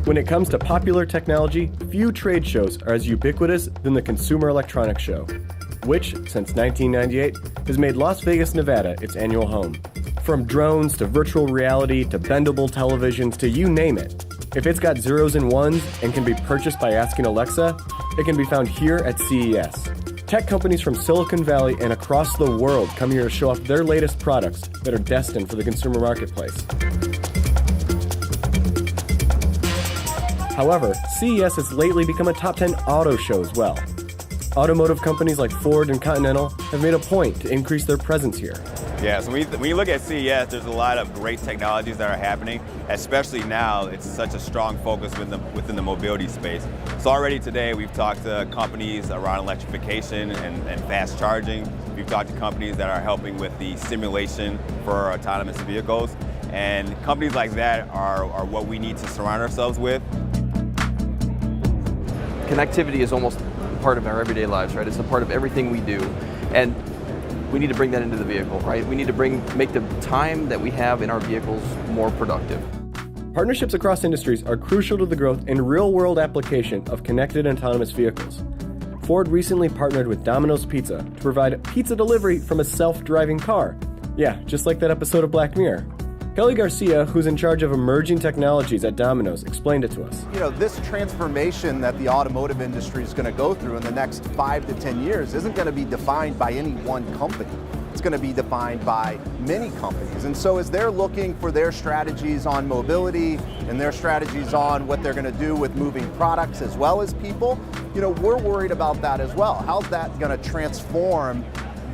When it comes to popular technology, few trade shows are as ubiquitous than the Consumer Electronics Show, which, since 1998, has made Las Vegas, Nevada its annual home. From drones to virtual reality to bendable televisions to you name it. If it's got zeros and ones and can be purchased by asking Alexa, it can be found here at CES. Tech companies from Silicon Valley and across the world come here to show off their latest products that are destined for the consumer marketplace. However, CES has lately become a top 10 auto show as well. Automotive companies like Ford and Continental have made a point to increase their presence here. Yeah, so when you look at CES, there's a lot of great technologies that are happening, especially now. It's such a strong focus within the mobility space. So already today, we've talked to companies around electrification and fast charging. We've talked to companies that are helping with the simulation for autonomous vehicles. And companies like that are what we need to surround ourselves with. Connectivity is almost part of our everyday lives, right? It's a part of everything we do. And we need to bring that into the vehicle, right? We need to make the time that we have in our vehicles more productive. Partnerships across industries are crucial to the growth and real-world application of connected and autonomous vehicles. Ford recently partnered with Domino's Pizza to provide pizza delivery from a self-driving car. Yeah, just like that episode of Black Mirror. Kelly Garcia, who's in charge of emerging technologies at Domino's, explained it to us. You know, this transformation that the automotive industry is going to go through in the next 5 to 10 years isn't going to be defined by any one company. It's going to be defined by many companies. And so as they're looking for their strategies on mobility and their strategies on what they're going to do with moving products as well as people, you know, we're worried about that as well. How's that going to transform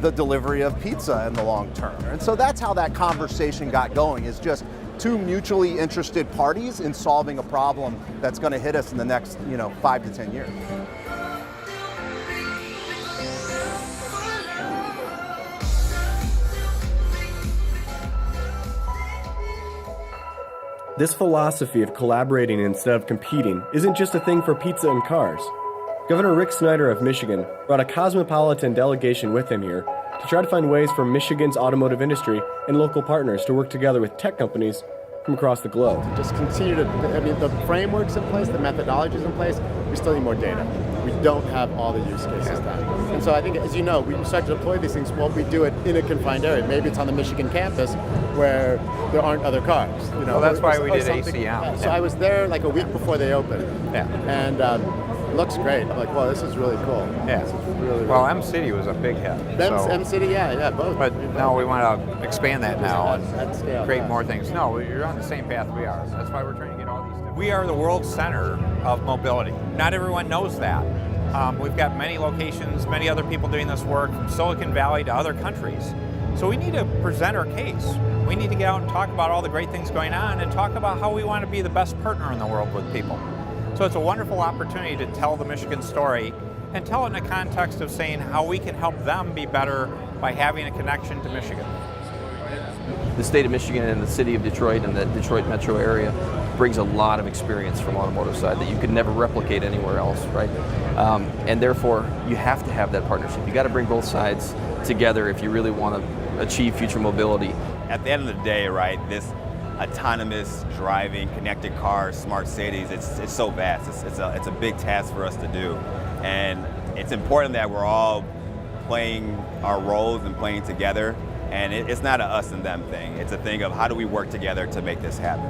the delivery of pizza in the long term? And so that's how that conversation got going, is just two mutually interested parties in solving a problem that's going to hit us in the next, 5 to 10 years. This philosophy of collaborating instead of competing isn't just a thing for pizza and cars. Governor Rick Snyder of Michigan brought a cosmopolitan delegation with him here to try to find ways for Michigan's automotive industry and local partners to work together with tech companies from across the globe. Just continue to, the framework's in place, the methodology's in place, we still need more data. We don't have all the use cases done. And so I think, as you know, we start to deploy these things, well, we do it in a confined area. Maybe it's on the Michigan campus where there aren't other cars. Well, that's why we did ACM. So I was there like a week before they opened. Yeah. And it looks great. I'm like, wow, this is really cool. Yeah. This is really well, cool. M-City was a big hit. M-City, yeah, both. But no, we want to expand that now at scale, create more things. No, you're on the same path we are. That's why we're trying to get all these different. We are the world center of mobility. Not everyone knows that. We've got many locations, many other people doing this work from Silicon Valley to other countries. So we need to present our case. We need to get out and talk about all the great things going on and talk about how we want to be the best partner in the world with people. So it's a wonderful opportunity to tell the Michigan story and tell it in a context of saying how we can help them be better by having a connection to Michigan. The state of Michigan and the city of Detroit and the Detroit metro area brings a lot of experience from automotive side that you could never replicate anywhere else, right? And therefore, you have to have that partnership. You got to bring both sides together if you really want to achieve future mobility. At the end of the day, right, this autonomous driving, connected cars, smart cities, it's so vast. It's a big task for us to do. And it's important that we're all playing our roles and playing together. And it's not a us and them thing. It's a thing of how do we work together to make this happen.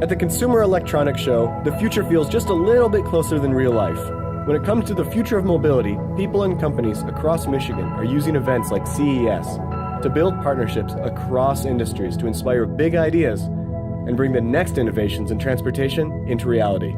At the Consumer Electronics Show, the future feels just a little bit closer than real life. When it comes to the future of mobility, people and companies across Michigan are using events like CES to build partnerships across industries to inspire big ideas and bring the next innovations in transportation into reality.